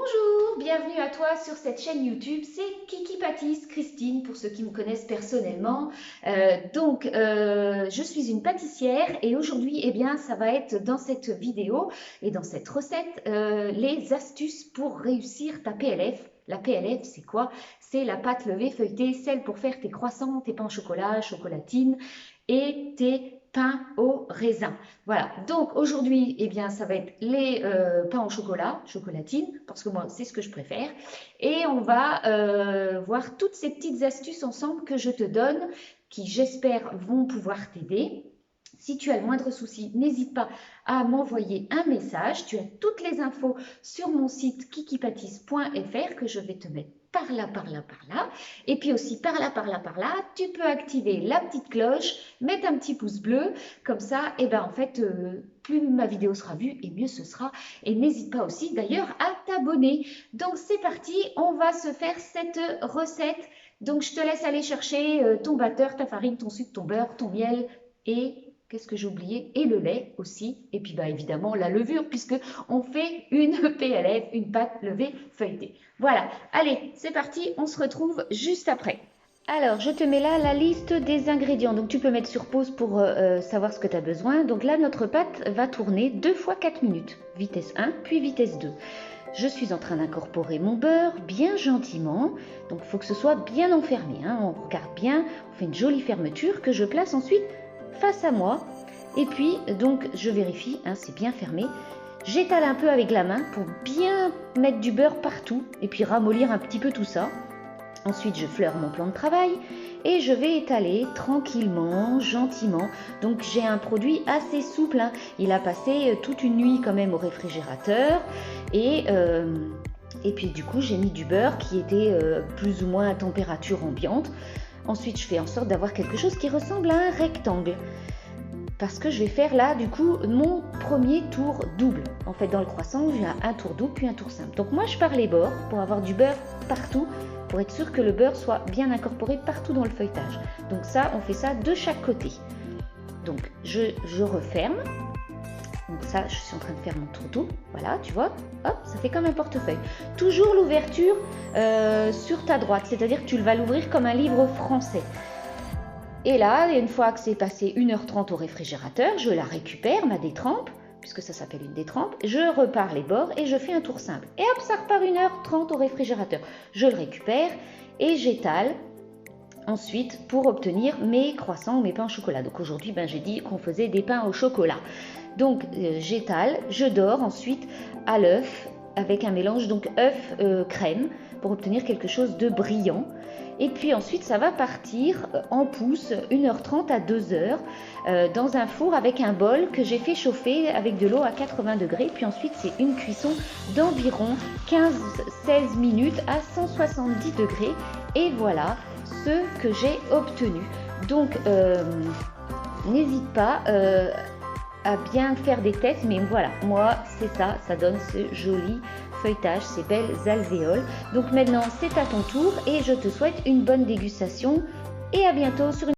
Bonjour, bienvenue à toi sur cette chaîne YouTube, c'est Kiki Pâtisse, Christine pour ceux qui me connaissent personnellement. Je suis une pâtissière et aujourd'hui, eh bien, ça va être dans cette vidéo et dans cette recette, les astuces pour réussir ta PLF. La PLF, c'est quoi? C'est la pâte levée feuilletée, celle pour faire tes croissants, tes pains au chocolat, chocolatine et tes pains au raisin. Voilà, donc aujourd'hui, eh bien, ça va être les pains au chocolat, chocolatine, parce que moi, c'est ce que je préfère. Et on va voir toutes ces petites astuces ensemble que je te donne, qui j'espère vont pouvoir t'aider. Si tu as le moindre souci, n'hésite pas à m'envoyer un message. Tu as toutes les infos sur mon site kikipatisse.fr que je vais te mettre par là, par là, par là. Et puis aussi par là, par là, par là, tu peux activer la petite cloche, mettre un petit pouce bleu. Comme ça, et ben en fait, plus ma vidéo sera vue et mieux ce sera. Et n'hésite pas aussi d'ailleurs à t'abonner. Donc c'est parti, on va se faire cette recette. Donc je te laisse aller chercher ton batteur, ta farine, ton sucre, ton beurre, ton miel et... Qu'est-ce que j'ai oublié? Et le lait aussi. Et puis bah, évidemment la levure puisque on fait une PLF, une pâte levée feuilletée. Voilà, allez, c'est parti, on se retrouve juste après. Alors, je te mets là la liste des ingrédients. Donc, tu peux mettre sur pause pour savoir ce que tu as besoin. Donc là, notre pâte va tourner 2 fois 4 minutes. Vitesse 1, puis vitesse 2. Je suis en train d'incorporer mon beurre bien gentiment. Donc, il faut que ce soit bien enfermé. On regarde bien, on fait une jolie fermeture que je place ensuite face à moi. Et puis, donc, je vérifie, c'est bien fermé. J'étale un peu avec la main pour bien mettre du beurre partout et puis ramollir un petit peu tout ça. Ensuite, je fleure mon plan de travail et je vais étaler tranquillement, gentiment. Donc, j'ai un produit assez souple. Il a passé toute une nuit quand même au réfrigérateur. Et puis, du coup, j'ai mis du beurre qui était plus ou moins à température ambiante. Ensuite, je fais en sorte d'avoir quelque chose qui ressemble à un rectangle. Parce que je vais faire là, du coup, mon premier tour double. En fait, dans le croissant, j'ai un tour double puis un tour simple. Donc, moi, je pars les bords pour avoir du beurre partout, pour être sûr que le beurre soit bien incorporé partout dans le feuilletage. Donc ça, on fait ça de chaque côté. Donc, je referme. Donc ça, je suis en train de faire mon tour double. Voilà, tu vois, hop, ça fait comme un portefeuille. Toujours l'ouverture sur ta droite, c'est-à-dire que tu vas l'ouvrir comme un livre français. Et là, une fois que c'est passé 1h30 au réfrigérateur, je la récupère, ma détrempe, puisque ça s'appelle une détrempe, je repars les bords et je fais un tour simple. Et hop, ça repart 1h30 au réfrigérateur. Je le récupère et j'étale ensuite pour obtenir mes croissants ou mes pains au chocolat. Donc aujourd'hui, j'ai dit qu'on faisait des pains au chocolat. Donc j'étale, je dore ensuite à l'œuf avec un mélange donc œuf crème pour obtenir quelque chose de brillant. Et puis ensuite, ça va partir en pousse 1h30 à 2h dans un four avec un bol que j'ai fait chauffer avec de l'eau à 80 degrés. Puis ensuite, c'est une cuisson d'environ 15-16 minutes à 170 degrés. Et voilà ce que j'ai obtenu. Donc, n'hésite pas à bien faire des tests. Mais voilà, moi, c'est ça, ça donne ce joli feuilletage, ces belles alvéoles. Donc maintenant, c'est à ton tour et je te souhaite une bonne dégustation et à bientôt sur une